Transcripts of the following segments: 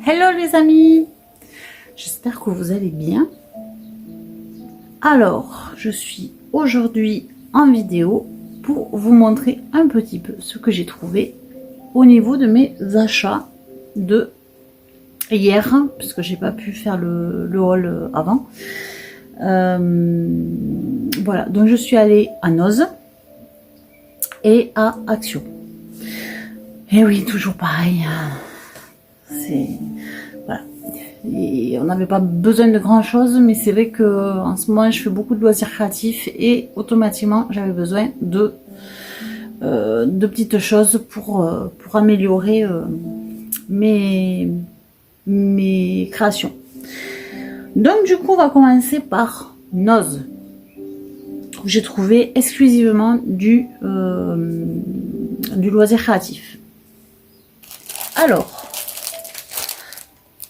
Hello les amis, j'espère que vous allez bien. Alors, je suis aujourd'hui en vidéo pour vous montrer un petit peu ce que j'ai trouvé au niveau de mes achats de hier, puisque j'ai pas pu faire le haul avant. Voilà, donc je suis allée à Noz et à Action. Et oui, toujours pareil. C'est voilà. Et on n'avait pas besoin de grand chose, mais c'est vrai que en ce moment je fais beaucoup de loisirs créatifs et automatiquement j'avais besoin de petites choses pour améliorer mes créations. Donc du coup on va commencer par Noz, où j'ai trouvé exclusivement du loisir créatif. Alors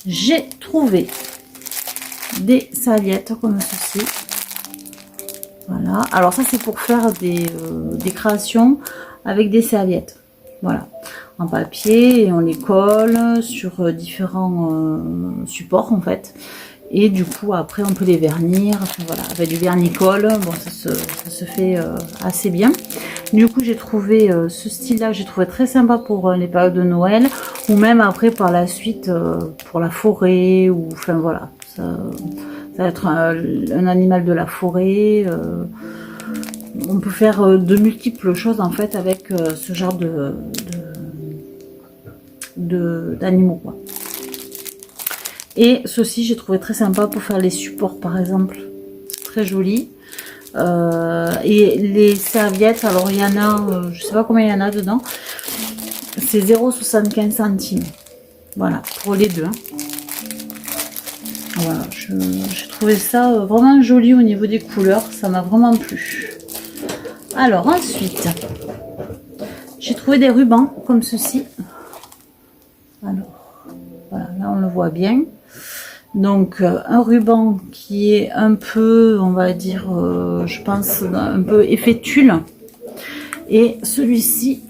j'ai trouvé des serviettes comme ceci. Voilà. Alors ça c'est pour faire des créations avec des serviettes. Voilà. En papier et on les colle sur différents supports en fait. Et du coup après on peut les vernir. Enfin, voilà, avec du vernis-colle. Bon ça se fait assez bien. Du coup j'ai trouvé ce style là, j'ai trouvé très sympa pour les périodes de Noël, ou même après par la suite pour la forêt, ou enfin voilà, ça va être un animal de la forêt. On peut faire de multiples choses en fait avec ce genre d'animaux quoi. Et ceci j'ai trouvé très sympa pour faire les supports par exemple, c'est très joli. Et les serviettes, alors il y en a, je sais pas combien il y en a dedans, c'est 0,75 centimes. Voilà, pour les deux. Hein. Voilà, j'ai trouvé ça vraiment joli au niveau des couleurs, ça m'a vraiment plu. Alors ensuite, j'ai trouvé des rubans comme ceci. Alors, voilà, là on le voit bien. Donc un ruban qui est un peu, on va dire, je pense un peu effet tulle, et celui-ci,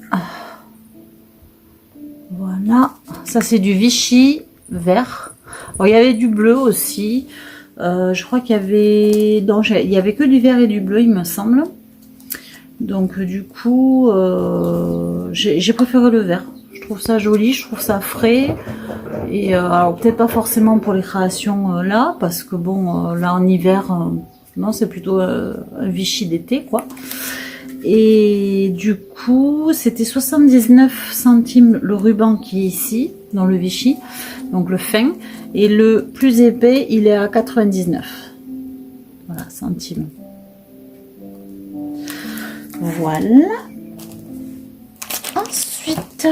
voilà, ça c'est du Vichy vert. Alors, il y avait du bleu aussi, je crois qu'il y avait, non, il y avait que du vert et du bleu il me semble. Donc du coup j'ai préféré le vert. Je trouve ça joli, je trouve ça frais. Et alors peut-être pas forcément pour les créations là, parce que bon là en hiver, non c'est plutôt un Vichy d'été quoi. Et du coup c'était 79 centimes le ruban qui est ici, dans le Vichy, donc le fin. Et le plus épais il est à 99. Voilà, centimes. Voilà. Ensuite,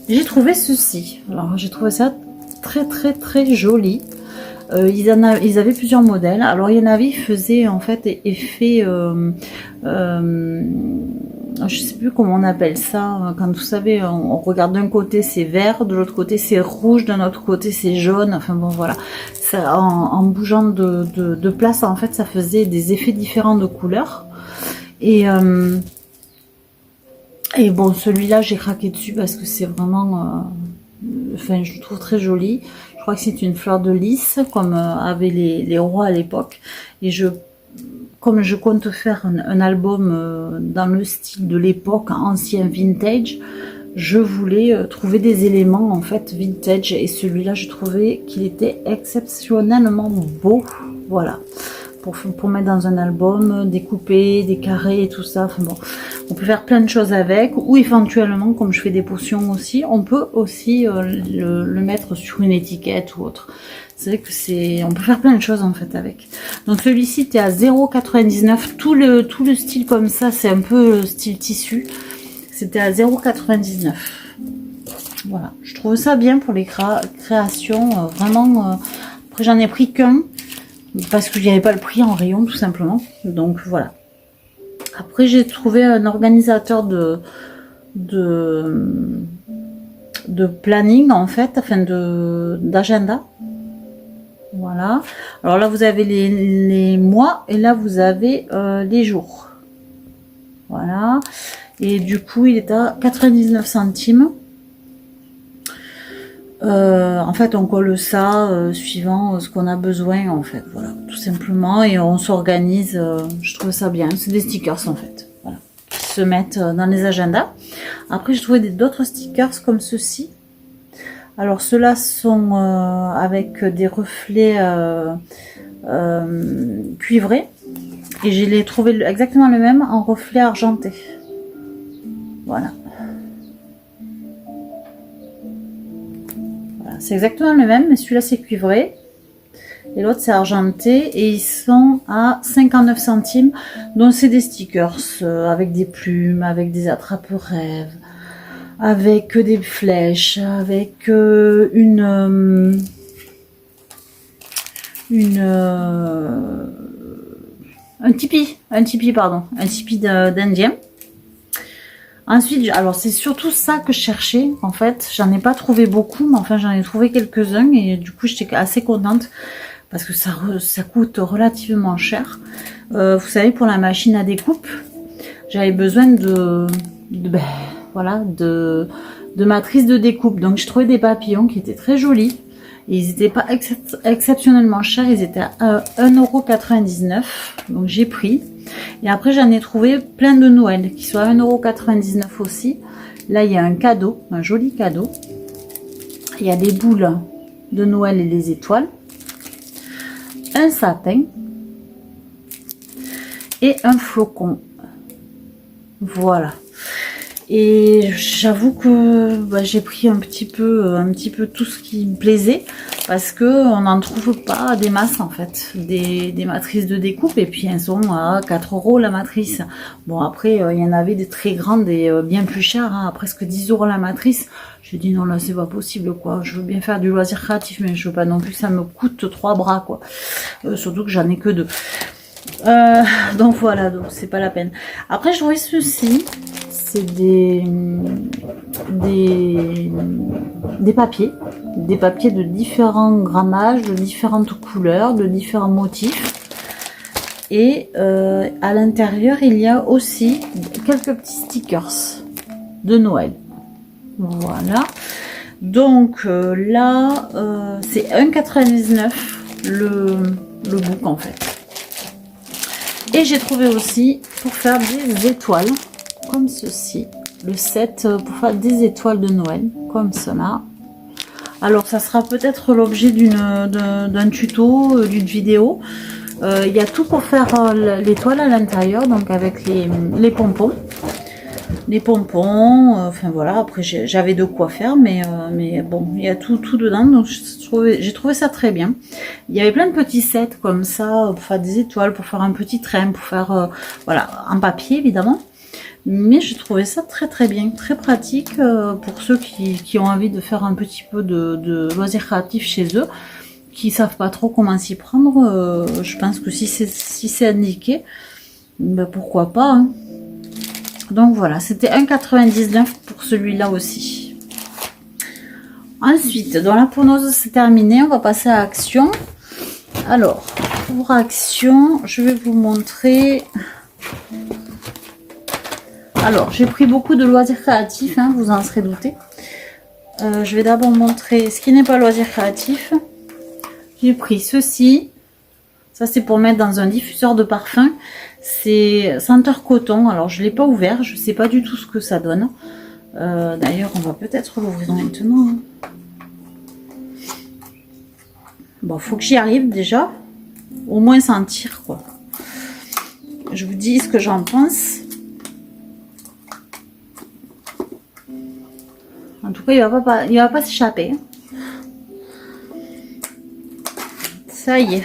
j'ai trouvé ceci. Alors j'ai trouvé ça très joli. Ils avaient plusieurs modèles. Alors il y en avait, ils faisaient en fait effet, je sais plus comment on appelle ça. Quand vous savez, on regarde d'un côté c'est vert, de l'autre côté c'est rouge, d'un autre côté c'est jaune. Enfin bon voilà. Ça, en bougeant de place en fait, ça faisait des effets différents de couleurs. Et bon, celui-là, j'ai craqué dessus parce que c'est vraiment, enfin, je le trouve très joli. Je crois que c'est une fleur de lys, comme avaient les rois à l'époque. Et comme je compte faire un album dans le style de l'époque, ancien vintage, je voulais trouver des éléments en fait vintage. Et celui-là, je trouvais qu'il était exceptionnellement beau. Voilà. Pour mettre dans un album, découper des carrés et tout ça. Enfin bon, on peut faire plein de choses avec, ou éventuellement, comme je fais des potions aussi, on peut aussi le mettre sur une étiquette ou autre. C'est vrai que on peut faire plein de choses en fait avec. Donc celui-ci était à 0,99. Tout le style comme ça, c'est un peu style tissu. C'était à 0,99. Voilà, je trouve ça bien pour les créations, vraiment. Après j'en ai pris qu'un, parce que n'y avait pas le prix en rayon tout simplement. Donc voilà. Après j'ai trouvé un organisateur de planning en fait, enfin d'agenda. Voilà. Alors là vous avez les mois et là vous avez les jours. Voilà. Et du coup il est à 99 centimes. En fait, on colle ça suivant ce qu'on a besoin, en fait, voilà, tout simplement, et on s'organise. Je trouve ça bien. C'est des stickers, en fait, voilà, qui se mettent dans les agendas. Après, j'ai trouvé d'autres stickers comme ceux-ci. Alors, ceux-là sont avec des reflets cuivrés, et je les trouvé exactement le même en reflet argenté. Voilà. C'est exactement le même, mais celui-là c'est cuivré et l'autre c'est argenté, et ils sont à 59 centimes. Donc c'est des stickers avec des plumes, avec des attrape-rêves, avec des flèches, avec un tipi pardon, un tipi d'Indien. Ensuite, alors c'est surtout ça que je cherchais, en fait. J'en ai pas trouvé beaucoup, mais enfin j'en ai trouvé quelques-uns, et du coup j'étais assez contente parce que ça coûte relativement cher. Vous savez, pour la machine à découpe, j'avais besoin voilà, de matrices de découpe. Donc j'ai trouvé des papillons qui étaient très jolis. Et ils n'étaient pas exceptionnellement chers, ils étaient à 1,99 €. Donc j'ai pris. Et après j'en ai trouvé plein de Noël qui sont à 1,99 € aussi. Là il y a un cadeau, un joli cadeau. Il y a des boules de Noël et des étoiles. Un sapin. Et un flocon. Voilà. Et j'avoue que j'ai pris un petit peu tout ce qui me plaisait, parce que on n'en trouve pas des masses, en fait, des matrices de découpe, et puis elles sont à 4 € la matrice. Bon, après il y en avait des très grandes et bien plus chères, hein, à presque 10 € la matrice. J'ai dit non, là c'est pas possible, quoi. Je veux bien faire du loisir créatif, mais je veux pas non plus que ça me coûte 3 bras, quoi. Surtout que j'en ai que 2. Donc voilà, donc c'est pas la peine. Après je trouvais ceci, c'est des papiers de différents grammages, de différentes couleurs, de différents motifs. Et à l'intérieur il y a aussi quelques petits stickers de Noël. Voilà. Donc là c'est 1,99 € le book, en fait. Et j'ai trouvé aussi pour faire des étoiles, comme ceci, le set pour faire des étoiles de Noël, comme cela. Alors ça sera peut-être l'objet d'un tuto, d'une vidéo. Il y a tout pour faire l'étoile à l'intérieur, donc avec les pompons. Les pompons, enfin voilà, après j'avais de quoi faire, mais bon, il y a tout dedans, donc j'ai trouvé ça très bien. Il y avait plein de petits sets comme ça, pour faire des étoiles, pour faire un petit train, pour faire, voilà, en papier évidemment. Mais j'ai trouvé ça très bien, très pratique pour ceux qui ont envie de faire un petit peu de loisirs créatifs chez eux, qui savent pas trop comment s'y prendre. Je pense que si c'est indiqué, ben pourquoi pas, hein. Donc voilà, c'était 1,99 € pour celui-là aussi. Ensuite, dans la prognose c'est terminé, on va passer à Action. Alors, pour Action, je vais vous montrer. Alors, j'ai pris beaucoup de loisirs créatifs, hein, vous en serez douté. Je vais d'abord montrer ce qui n'est pas loisir créatif. J'ai pris ceci. Ça, c'est pour mettre dans un diffuseur de parfum. C'est senteur coton. Alors, je ne l'ai pas ouvert. Je ne sais pas du tout ce que ça donne. D'ailleurs, on va peut-être l'ouvrir maintenant. Bon, faut que j'y arrive déjà. Au moins sentir, quoi. Je vous dis ce que j'en pense. En tout cas, il va pas s'échapper. Ça y est.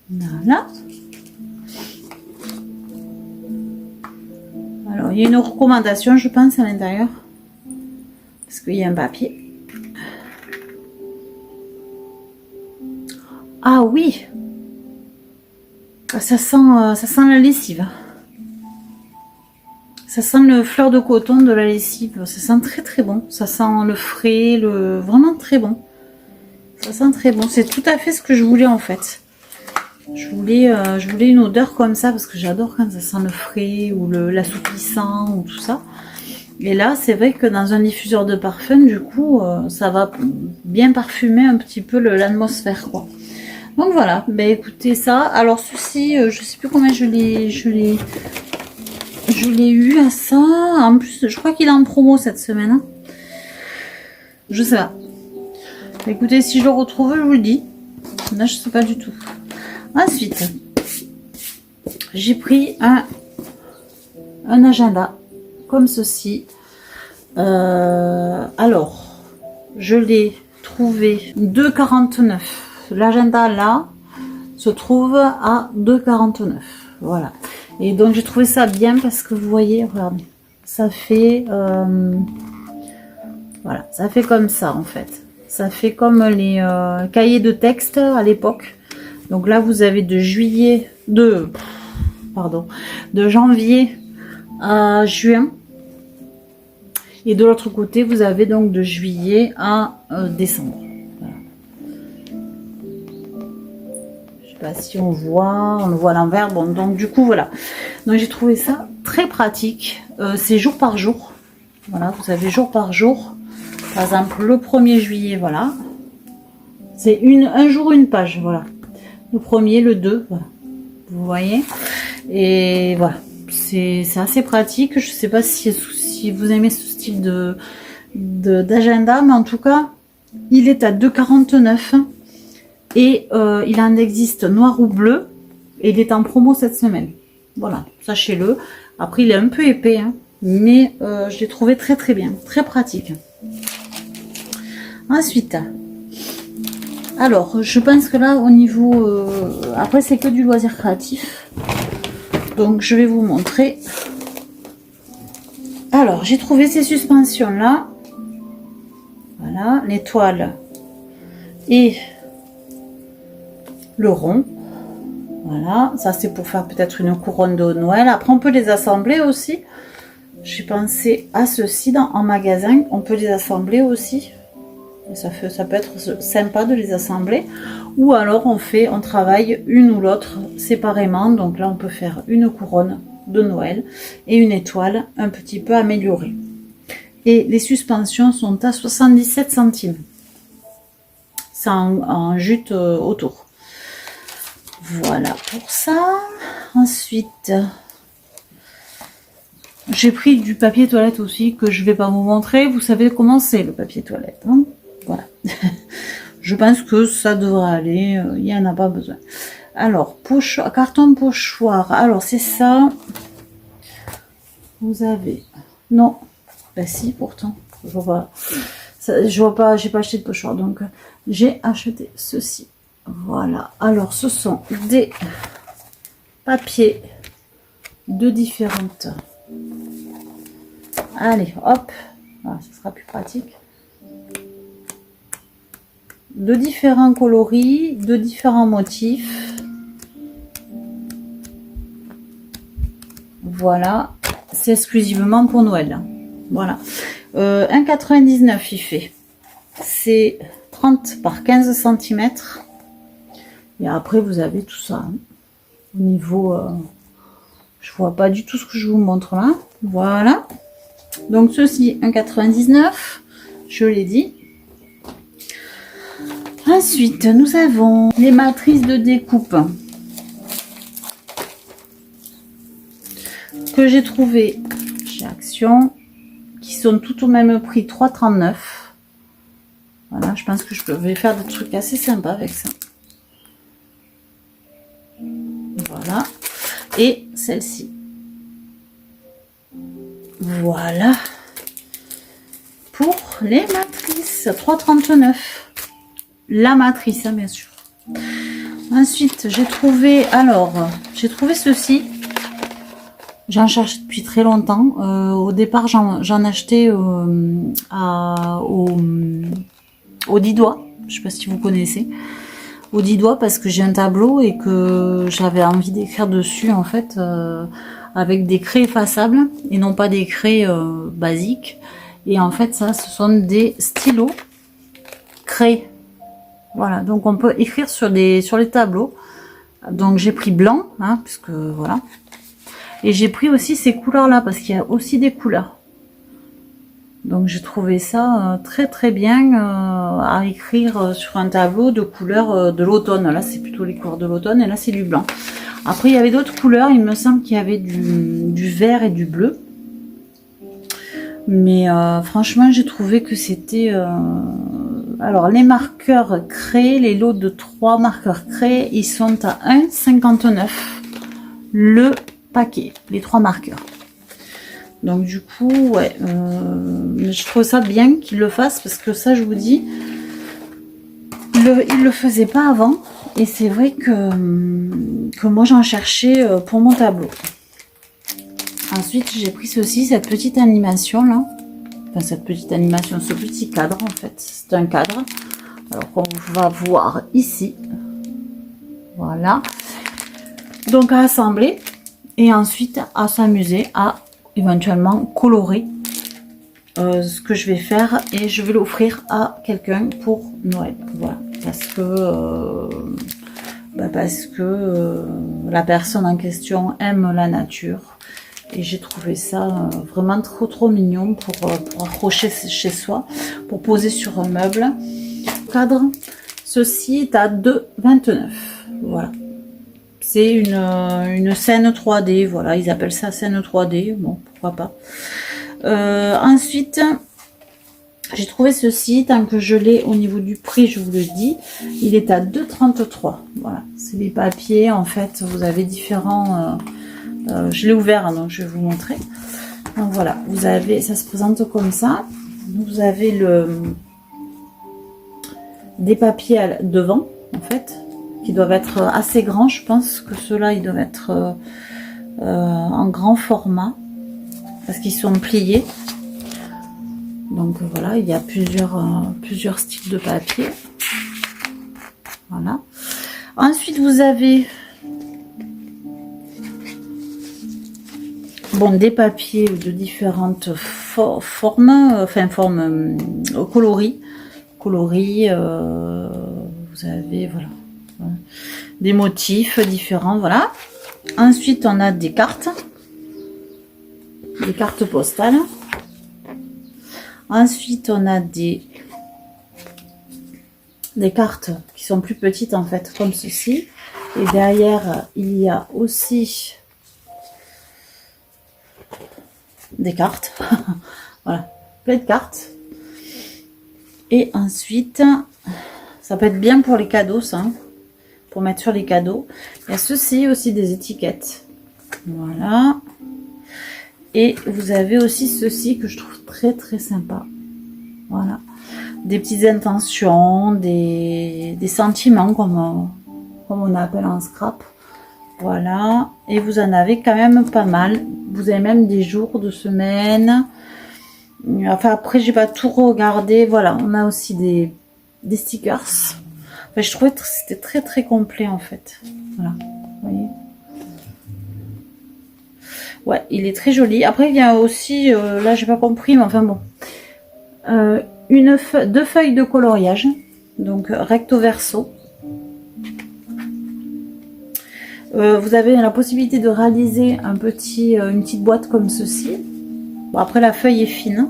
Voilà. Alors, il y a une recommandation, je pense, à l'intérieur. Parce qu'il y a un papier. Ah oui. Ça sent la lessive. Ça sent le fleur de coton de la lessive. Ça sent très bon. Ça sent le frais, vraiment très bon. Ça sent très bon. C'est tout à fait ce que je voulais, en fait. Je voulais une odeur comme ça parce que j'adore quand ça sent le frais ou l'assouplissant ou tout ça. Et là, c'est vrai que dans un diffuseur de parfum, du coup, ça va bien parfumer un petit peu l'atmosphère, quoi. Donc voilà, ben écoutez ça. Alors ceci, je sais plus combien je l'ai eu à ça. En plus, je crois qu'il est en promo cette semaine. Hein. Je sais pas. Écoutez, si je le retrouve, je vous le dis. Là, je sais pas du tout. Ensuite, j'ai pris un agenda comme ceci. Alors, je l'ai trouvé 2,49. L'agenda là se trouve à 2,49. Voilà. Et donc j'ai trouvé ça bien parce que vous voyez, regardez, ça fait voilà, ça fait comme ça en fait. Ça fait comme les cahiers de texte à l'époque. Donc là vous avez de janvier à juin. Et de l'autre côté, vous avez donc de juillet à décembre. Voilà. Je sais pas si on le voit à l'envers. Bon, donc du coup, voilà. Donc j'ai trouvé ça très pratique. C'est jour par jour. Voilà, vous avez jour par jour. Par exemple, le 1er juillet, voilà. C'est un jour, une page, voilà. Le 1er, le 2, voilà. Vous voyez. Et voilà. C'est assez pratique. Je sais pas si vous aimez ce style d'agenda, mais en tout cas il est à 2,49 et il en existe noir ou bleu et il est en promo cette semaine. Voilà, sachez-le. Après il est un peu épais, hein, mais je l'ai trouvé très très bien, très pratique. Ensuite, alors je pense que là au niveau après c'est que du loisir créatif, donc je vais vous montrer. Alors, j'ai trouvé ces suspensions-là. Voilà, l'étoile et le rond. Voilà, ça c'est pour faire peut-être une couronne de Noël. Après, on peut les assembler aussi. J'ai pensé à ceci en magasin. On peut les assembler aussi. Ça peut être sympa de les assembler. Ou alors, on travaille une ou l'autre séparément. Donc là, on peut faire une couronne de Noël et une étoile un petit peu améliorée. Et les suspensions sont à 77 centimes. C'est en jute autour. Voilà pour ça. Ensuite, j'ai pris du papier toilette aussi que je vais pas vous montrer. Vous savez comment c'est le papier toilette. Hein, voilà. Je pense que ça devrait aller. Il n'y en a pas besoin. Alors, carton pochoir. Alors, c'est ça. Vous avez... Non. Ben si, pourtant. Je vois pas. J'ai pas acheté de pochoir. Donc, j'ai acheté ceci. Voilà. Alors, ce sont des papiers de différentes... Allez, hop. Voilà, ce sera plus pratique. De différents coloris, de différents motifs. Voilà, c'est exclusivement pour Noël. Voilà, 1,99 il fait. C'est 30 par 15 cm. Et après, vous avez tout ça. Hein. Au niveau... je vois pas du tout ce que je vous montre là. Voilà. Donc, ceci, 1,99. Je l'ai dit. Ensuite, nous avons les matrices de découpe que j'ai trouvé chez Action, qui sont toutes au même prix, 3,39. Voilà, je pense que je vais faire des trucs assez sympas avec ça. Voilà. Et celle-ci. Voilà. Pour les matrices, 3,39. La matrice, hein, bien sûr. Ensuite, j'ai trouvé ceci. J'en cherche depuis très longtemps. Au départ, j'en achetais au 10 doigts. Je sais pas si vous connaissez. Au 10 doigts parce que j'ai un tableau et que j'avais envie d'écrire dessus en fait avec des craies effaçables et non pas des craies basiques. Et en fait, ça, ce sont des stylos craies. Voilà, donc on peut écrire sur les tableaux. Donc j'ai pris blanc, hein, puisque voilà. Et j'ai pris aussi ces couleurs là parce qu'il y a aussi des couleurs. Donc j'ai trouvé ça très très bien à écrire sur un tableau de couleurs de l'automne. Là c'est plutôt les couleurs de l'automne et là c'est du blanc. Après il y avait d'autres couleurs, il me semble qu'il y avait du vert et du bleu. Mais franchement j'ai trouvé que c'était... Alors les marqueurs Craie, les lots de 3 marqueurs Craie, ils sont à 1,59 le paquet, les 3 marqueurs. Donc du coup, ouais, je trouve ça bien qu'il le fasse parce que ça, je vous dis, il le faisait pas avant. Et c'est vrai que moi, j'en cherchais pour mon tableau. Ensuite, j'ai pris ceci, cette petite animation là. Enfin, cette petite animation, ce petit cadre en fait. C'est un cadre. Alors qu'on va voir ici. Voilà. Donc à assembler. Et ensuite à s'amuser à éventuellement colorer ce que je vais faire et je vais l'offrir à quelqu'un pour Noël. Voilà, parce que la personne en question aime la nature et j'ai trouvé ça vraiment trop mignon pour accrocher chez soi, pour poser sur un meuble. Cadre, ceci est à 2,29. Voilà. C'est une scène 3D, voilà, ils appellent ça scène 3D, bon, pourquoi pas. Ensuite, j'ai trouvé ceci, tant que je l'ai au niveau du prix, je vous le dis, il est à 2,33. Voilà, c'est les papiers, en fait, vous avez différents... je l'ai ouvert, donc je vais vous montrer. Donc voilà, vous avez, ça se présente comme ça. Vous avez des papiers devant, en fait, qui doivent être assez grands. Je pense que ceux-là, ils doivent être en grand format parce qu'ils sont pliés. Donc voilà, il y a plusieurs styles de papier. Voilà. Ensuite, vous avez des papiers de différentes formes, coloris. Vous avez voilà. Des motifs différents, voilà. Ensuite, on a des cartes postales. Ensuite, on a des cartes qui sont plus petites, en fait, comme ceci. Et derrière, il y a aussi des cartes. Voilà, plein de cartes. Et ensuite, ça peut être bien pour les cadeaux, ça. Pour mettre sur les cadeaux. Il y a ceci aussi, des étiquettes. Voilà. Et vous avez aussi ceci que je trouve très sympa. Voilà. Des petites intentions, des sentiments comme on appelle en scrap. Voilà. Et vous en avez quand même pas mal. Vous avez même des jours de semaine. Enfin après j'ai pas tout regardé. Voilà. On a aussi des stickers. Enfin, je trouvais que c'était très complet en fait. Voilà, vous voyez. Ouais, il est très joli. Après, il y a aussi, là j'ai pas compris, mais enfin bon, deux feuilles de coloriage, donc recto verso. Vous avez la possibilité de réaliser une petite boîte comme ceci. Bon, après la feuille est fine.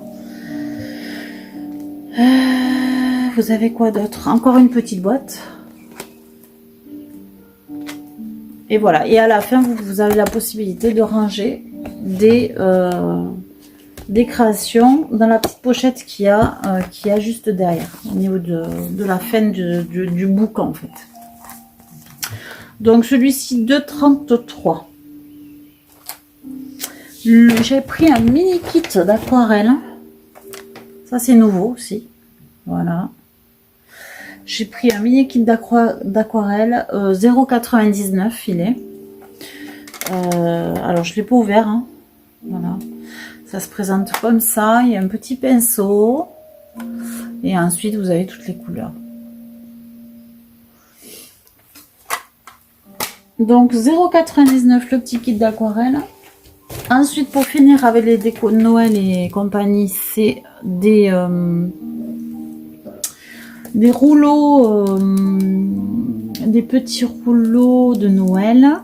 Vous avez quoi d'autre? Encore une petite boîte. Et voilà. Et à la fin, vous avez la possibilité de ranger des créations dans la petite pochette qu'il y a juste derrière, au niveau de la fin du boucan, en fait. Donc celui-ci, 2,33. J'ai pris un mini kit d'aquarelle. Ça, c'est nouveau aussi. Voilà. J'ai pris un mini kit d'aquarelle 0,99 il est. Alors je l'ai pas ouvert. Hein. Voilà. Ça se présente comme ça. Il y a un petit pinceau. Et ensuite vous avez toutes les couleurs. Donc 0,99 le petit kit d'aquarelle. Ensuite pour finir avec les décos de Noël et compagnie, c'est des rouleaux, des petits rouleaux de Noël.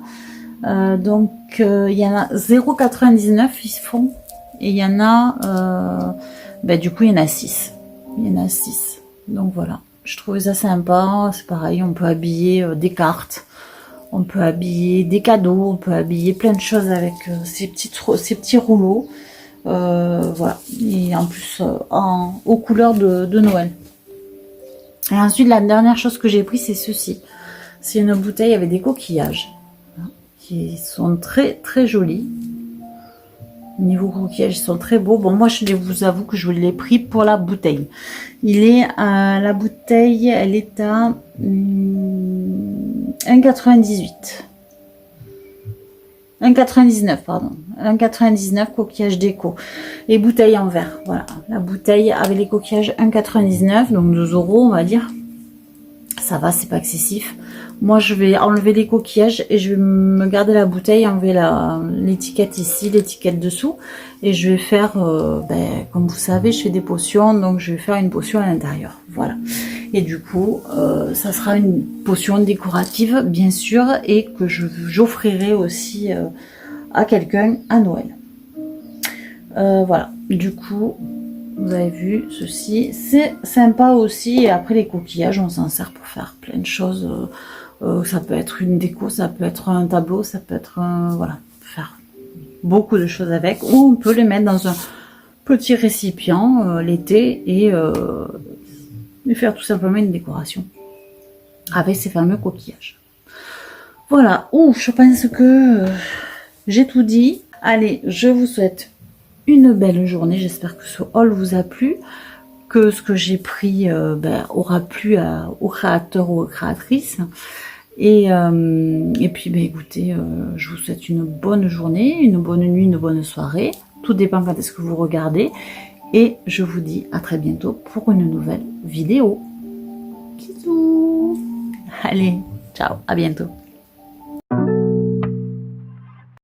Donc il y en a 0,99 ils se font et il y en a Ben, du coup, il y en a 6. Il y en a 6. Donc voilà. Je trouvais ça sympa. C'est pareil, on peut habiller des cartes. On peut habiller des cadeaux. On peut habiller plein de choses avec ces petits rouleaux. Voilà. Et en plus, aux couleurs de Noël. Et ensuite, la dernière chose que j'ai pris, c'est ceci. C'est une bouteille avec des coquillages. Qui sont très très jolis. Niveau coquillages, ils sont très beaux. Bon, moi, je vous avoue que je l'ai pris pour la bouteille. La bouteille, elle est à 1,98. 1,99, pardon. 1,99 coquillage déco. Et bouteille en verre. Voilà. La bouteille avec les coquillages 1,99, donc 2 €, on va dire. Ça va, c'est pas excessif. Moi, je vais enlever les coquillages et je vais me garder la bouteille, enlever l'étiquette ici, l'étiquette dessous. Et je vais faire, comme vous savez, je fais des potions, donc je vais faire une potion à l'intérieur. Voilà. Et du coup, ça sera une potion décorative, bien sûr, et que j'offrirai aussi à quelqu'un à Noël. Voilà. Du coup, vous avez vu, ceci, c'est sympa aussi. Et après, les coquillages, on s'en sert pour faire plein de choses. Ça peut être une déco, ça peut être un tableau, ça peut être voilà, faire beaucoup de choses avec. Ou on peut les mettre dans un petit récipient l'été et faire tout simplement une décoration avec ces fameux coquillages. Voilà. Je pense que j'ai tout dit. Allez, je vous souhaite une belle journée. J'espère que ce haul vous a plu, que ce que j'ai pris aura plu aux créateurs ou aux créatrices. Et puis écoutez, je vous souhaite une bonne journée, une bonne nuit, une bonne soirée. Tout dépend quand est-ce que vous regardez. Et je vous dis à très bientôt pour une nouvelle vidéo. Bisous. Allez, ciao, à bientôt.